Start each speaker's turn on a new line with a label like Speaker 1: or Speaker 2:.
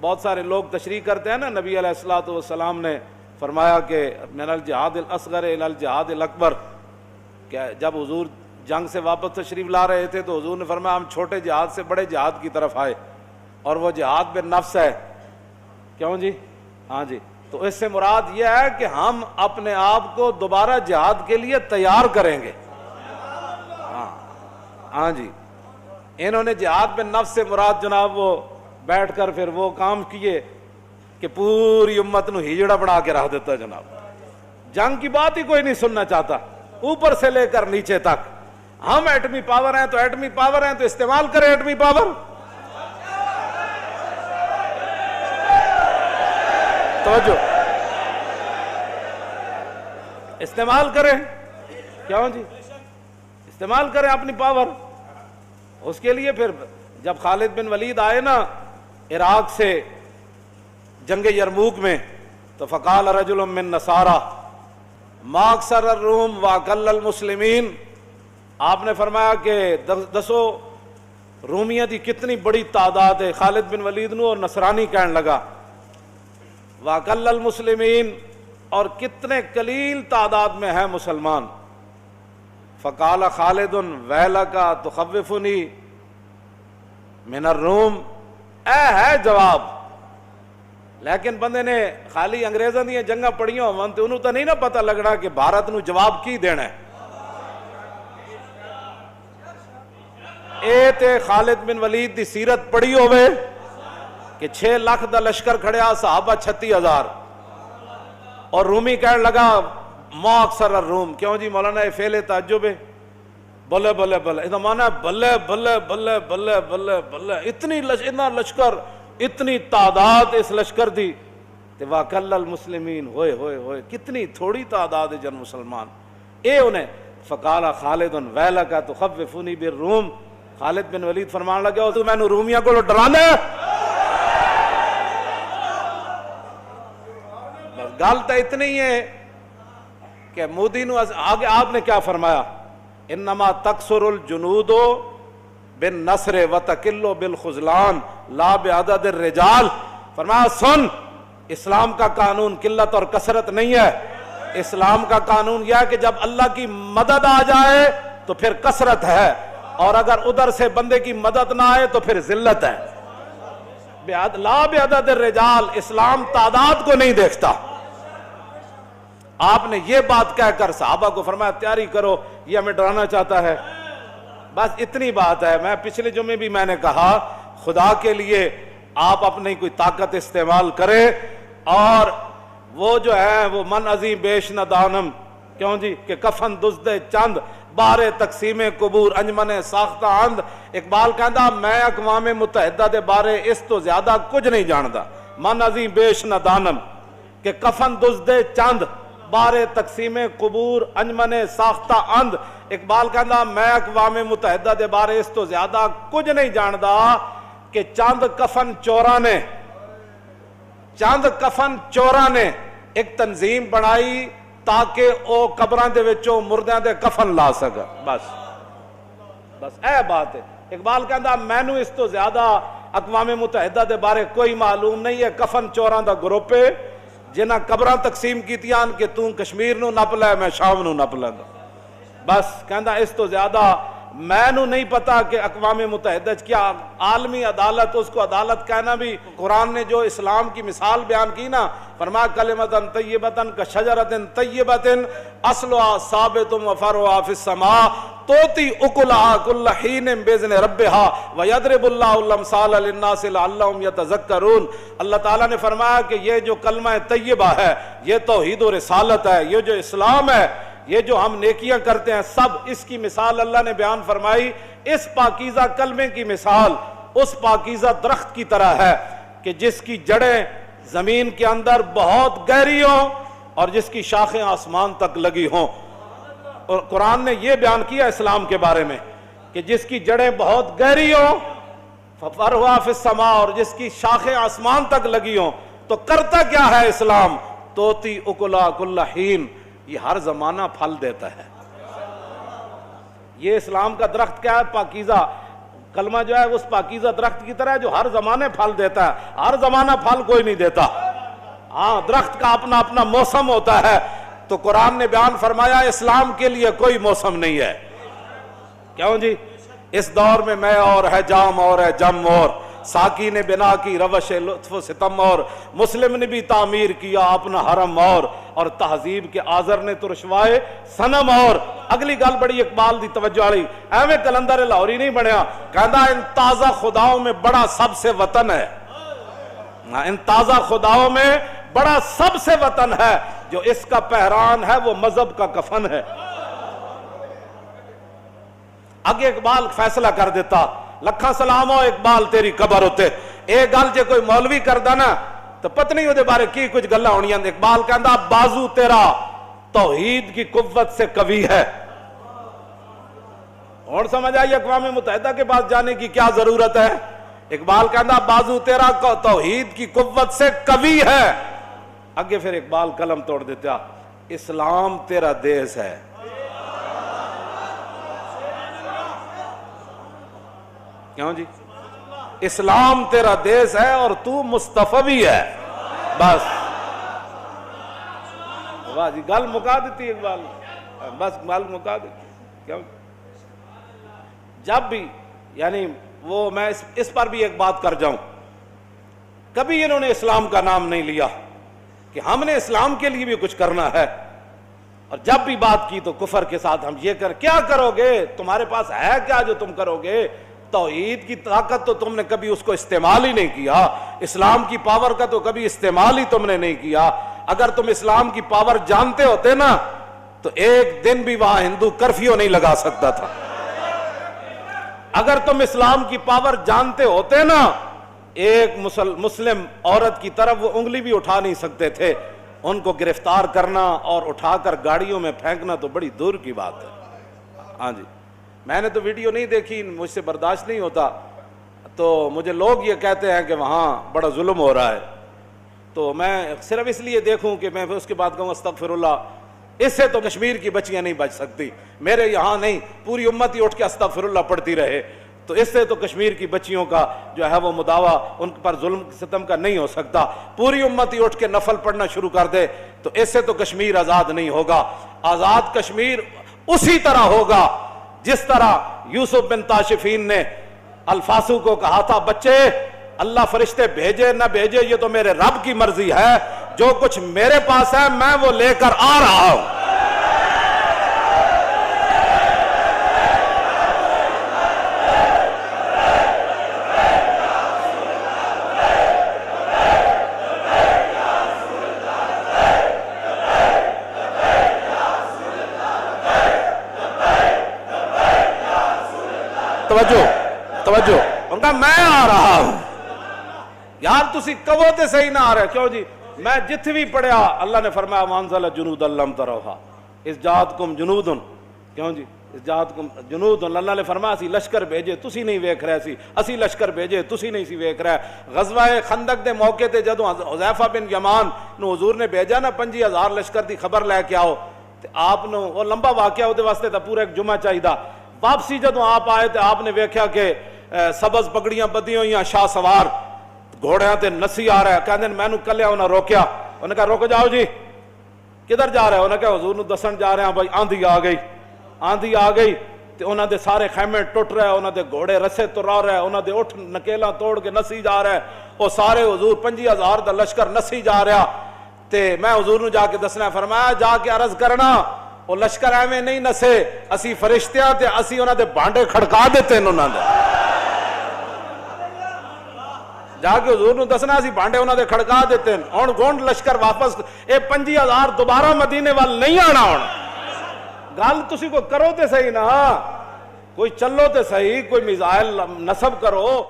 Speaker 1: بہت سارے لوگ تشریح کرتے ہیں نا، نبی علیہ الصلوۃ والسلام نے فرمایا کہ من الجہاد الاصغر الی الجہاد الاکبر، کہ جب حضور جنگ سے واپس تشریف لا رہے تھے تو حضور نے فرمایا ہم چھوٹے جہاد سے بڑے جہاد کی طرف آئے، اور وہ جہاد بالنفس ہے۔ کیوں جی؟ ہاں جی، تو اس سے مراد یہ ہے کہ ہم اپنے آپ کو دوبارہ جہاد کے لیے تیار کریں گے۔ ہاں جی، انہوں نے جہاد بالنفس سے مراد جناب وہ بیٹھ کر پھر وہ کام کیے کہ پوری امت نو ہجڑا بنا کے رکھ دیتا جناب، جنگ کی بات ہی کوئی نہیں سننا چاہتا، اوپر سے لے کر نیچے تک۔ ہم ایٹمی پاور ہیں تو ایٹمی پاور ہیں تو استعمال کریں ایٹمی پاور، توجہ، استعمال کریں۔ کیوں جی؟ استعمال کریں اپنی پاور۔ اس کے لیے پھر جب خالد بن ولید آئے نا عراق سے جنگ یرموک میں، تو فقال رجل من نصارى ما اکثر الروم واقل المسلمین، آپ نے فرمایا کہ دسو رومیہ دی کتنی بڑی تعداد ہے۔ خالد بن ولید نو اور نصرانی کہنے لگا واقل المسلمین، اور کتنے قلیل تعداد میں ہے مسلمان۔ فقال خالد ویلک تخوفنی من الروم، اے ہے جواب، لیکن بندے نے خالی انگریزاں دی جنگاں پڑھیاں ہون تے انہوں تو نہیں نا پتہ لگنا کہ بھارت نو جواب کی دینا ہے۔ اے تے خالد بن ولید دی سیرت پڑھی ہوئے کہ 6 لاکھ دا لشکر کھڑیا، صحابہ 36,000، اور رومی کہنے لگا ما اکثر الروم۔ کیوں جی مولانا یہ فعل تعجب ہے، بلے بلے بلے، اس کا معنی ہے بلے بلے بلے بلے بلے بلے، اتنا لشکر، اتنی تعداد اس لشکر دی، تے واقل المسلمین، ہوئے ہوئے ہوئے کتنی تھوڑی تعداد ہے جن مسلمان۔ اے انہیں فقال خالد ویلک تخوفنی بالروم، خالد بن ولید فرمان لگا تو میں نے رومیاں کو ڈرانا ہے۔ بس گل تو اتنی ہے کہ مودی نو آگے آپ نے کیا فرمایا، انما تکثر الجنود بالنصر وتقل بالخذلان لا بعدد الرجال۔ فرمایا سن، اسلام کا قانون قلت اور کثرت نہیں ہے، اسلام کا قانون یہ ہے کہ جب اللہ کی مدد آ جائے تو پھر کثرت ہے، اور اگر ادھر سے بندے کی مدد نہ آئے تو پھر ذلت ہے۔ لا بعدد الرجال، اسلام تعداد کو نہیں دیکھتا۔ آپ نے یہ بات کہہ کر صحابہ کو فرمایا تیاری کرو، یہ ہمیں ڈرانا چاہتا ہے۔ بس اتنی بات ہے۔ میں پچھلے جمعے بھی میں نے کہا خدا کے لیے آپ اپنی کوئی طاقت استعمال کریں، اور وہ جو ہے وہ من عظیم بیش ندانم، کیوں جی کہ کفن دزدے چند بارے تقسیم قبور انجمن ساختہ اند۔ اقبال کہندا میں اقوام متحدہ دے بارے اس تو زیادہ کچھ نہیں جاندا، من عظیم بیش ندانم، کہ کفن دزدے چند بارے تقسیم قبور انجمن ساختہ اند۔ اقبال کہندا میں اقوام متحدہ دے بارے اس تو زیادہ کچھ نہیں جاندا کہ چند کفن چوراں نے ایک تنظیم بنائی تاکہ او قبراں دے وچوں مردیاں دے کفن لا سکا۔ بس اے بات ہے۔ اقبال کہندا مینوں اس تو زیادہ اقوام متحدہ دے بارے کوئی معلوم نہیں ہے، کفن چوراں دا گروپ ہے جنہاں قبراں تقسیم کیتیاں کہ توں کشمیر نو نپ لے میں شام نو نپ لے۔ بس کہندا اس تو زیادہ میں نو نہیں پتا کہ اقوام متحدہ کیا عالمی عدالت، اس کو عدالت کہنا بھی، قرآن نے جو اسلام کی مثال بیان کی نا، فرمایا کلمۃ طیبۃ کشجرۃ طیبۃ اصلھا ثابت وفرعھا فی السماء تؤتی اکلھا کل حین باذن ربھا ویضرب اللہ الامثال للناس لعلھم یتذکرون۔ اللہ تعالیٰ نے فرمایا کہ یہ جو کلمہ طیبہ ہے، یہ توحید و رسالت ہے، یہ جو اسلام ہے، یہ جو ہم نیکیاں کرتے ہیں، سب اس کی مثال اللہ نے بیان فرمائی۔ اس پاکیزہ کلمے کی مثال اس پاکیزہ درخت کی طرح ہے کہ جس کی جڑیں زمین کے اندر بہت گہری ہوں اور جس کی شاخیں آسمان تک لگی ہوں۔ اور قرآن نے یہ بیان کیا اسلام کے بارے میں کہ جس کی جڑیں بہت گہری ہوں، ففرعھا فی السماء، اور جس کی شاخیں آسمان تک لگی ہوں۔ تو کرتا کیا ہے اسلام؟ توتی اکلھا کل حین، یہ ہر زمانہ پھل دیتا ہے۔ یہ اسلام کا درخت کیا ہے؟ پاکیزہ کلمہ جو ہے اس پاکیزہ درخت کی طرح ہے جو ہر زمانے پھل دیتا ہے. ہر زمانہ پھل کوئی نہیں دیتا. ہاں درخت کا اپنا اپنا موسم ہوتا ہے. تو قرآن نے بیان فرمایا اسلام کے لیے کوئی موسم نہیں ہے. کیوں جی؟ اس دور میں میں اور ہے جام اور ہے جم اور ساکی نے بنا کی روش لطف و ستم اور مسلم نے بھی تعمیر کیا اپنا حرم اور تہذیب کے آزر نے تو رشوائے صنم اور. اگلی گل بڑی اقبال دی توجہ والی. ایویں کلندر لاہوری نہیں بنیا. کہندا ان تازہ خداؤں میں بڑا سب سے وطن ہے. ان تازہ خداؤں میں بڑا سب سے وطن ہے جو اس کا پہران ہے وہ مذہب کا کفن ہے. اگے اقبال فیصلہ کر دیتا لکھاں سلام ہو اقبال تیری قبر ہوتے. ایک گل جے کوئی مولوی کردا نا تو پتہ نہیں اودے بارے کی کچھ گلاں ہونیاں. اقبال کہندا بازو تیرا توحید کی قوت سے قوی ہے. اور سمجھ آئی اقوام متحدہ کے پاس جانے کی کیا ضرورت ہے. اقبال کہندا بازو تیرا توحید کی قوت سے قوی ہے. اگے پھر اقبال قلم توڑ دیتا اسلام تیرا دیس ہے. کیوں جی؟ اسلام تیرا دیس ہے اور تو مصطفی ہے. بس واہ جی گل مکا دیتی اقبال. بس گل مکا دیتی. کیوں؟ جب بھی یعنی وہ میں اس پر بھی ایک بات کر جاؤں. کبھی انہوں نے اسلام کا نام نہیں لیا کہ ہم نے اسلام کے لیے بھی کچھ کرنا ہے. اور جب بھی بات کی تو کفر کے ساتھ ہم یہ کیا کرو گے؟ تمہارے پاس ہے کیا جو تم کرو گے؟ توحید کی طاقت تو تم نے کبھی اس کو استعمال ہی نہیں کیا. اسلام کی پاور کا تو کبھی استعمال ہی تم نے نہیں کیا. اگر تم اسلام کی پاور جانتے ہوتے نا تو ایک دن بھی وہاں ہندو کرفیو نہیں لگا سکتا تھا. اگر تم اسلام کی پاور جانتے ہوتے نا ایک مسلم عورت کی طرف وہ انگلی بھی اٹھا نہیں سکتے تھے. ان کو گرفتار کرنا اور اٹھا کر گاڑیوں میں پھینکنا تو بڑی دور کی بات ہے. ہاں جی میں نے تو ویڈیو نہیں دیکھی, مجھ سے برداشت نہیں ہوتا. تو مجھے لوگ یہ کہتے ہیں کہ وہاں بڑا ظلم ہو رہا ہے. تو میں صرف اس لیے دیکھوں کہ میں اس کے بعد کہوں استغفر اللہ. اس سے تو کشمیر کی بچیاں نہیں بچ سکتی. میرے یہاں نہیں پوری امت ہی اٹھ کے استغفر اللہ پڑھتی رہے تو اس سے تو کشمیر کی بچیوں کا جو ہے وہ مداوع ان پر ظلم ستم کا نہیں ہو سکتا. پوری امت ہی اٹھ کے نفل پڑھنا شروع کر دے تو اس سے تو کشمیر آزاد نہیں ہوگا. آزاد کشمیر اسی طرح ہوگا جس طرح یوسف بن تاشفین نے الفاسو کو کہا تھا بچے اللہ فرشتے بھیجے نہ بھیجے یہ تو میرے رب کی مرضی ہے. جو کچھ میرے پاس ہے میں وہ لے کر آ رہا ہوں. توجہ ان کا میں آ رہا ہوں. یار تسی کہو تے صحیح نہ آ رہے. کیوں جی؟ میں جتھے بھی پڑھیا اللہ نے فرمایا وانزل جنود لم تروها اس جاتکم جنود. کیوں جی؟ اس جاتکم جنود. اللہ نے فرمایا اسی لشکر بھیجے تسی نہیں ویکھ رہے سی. اسی لشکر بھیجے تسی نہیں سی ویکھ رہے. غزوہ خندق دے موقع تے جدوں حذیفہ بن یمان نو حضور نے بھیجا نا 50,000 لشکر دی خبر لے کے آؤ تے آپ نو وہ لمبا واقعہ اودے واسطے تا پورا ایک جمعہ چاہیدا. واپسی جدوں آپ آئے تے آپ نے ویکھیا کہ سبز پگڑیاں بدی ہوئیاں شاہ سوار گھوڑیاں تے نسی آ رہا ہے. کہندے مینوں کلیا انہاں روکیا. انہوں نے کہا رک جاؤ جی کدھر جا رہے ہیں؟ انہوں نے کہا حضور نو دسن جا رہے ہیں بھائی آندھی آ گئی. آندھی آ گئی تے انہاں دے سارے خیمے ٹوٹ رہے, انہاں دے گھوڑے رسے ترا رہے, انہاں دے اٹھ نکیلاں توڑ کے نسی جا رہے. وہ سارے حضور 50,000 دا لشکر نسی جا رہا. تے میں حضور نو جا کے دسنا فرمایا جا کے عرض کرنا وہ لشکر ایویں نہیں نسے اسی فرشتیاں تے اسی انہاں دے بانڈے کھڑکا دیتے ہیں. انہاں دے جا کے حضور نو دسنا اسی بانڈے انہاں دے کھڑکا دیتے ہیں. ہن گونڈ لشکر واپس اے 50,000 دوبارہ مدینے وال نہیں آنا. ہن گل تسی کو کرو تے صحیح نا, کوئی چلو تے صحیح, کوئی میزائل نصب کرو.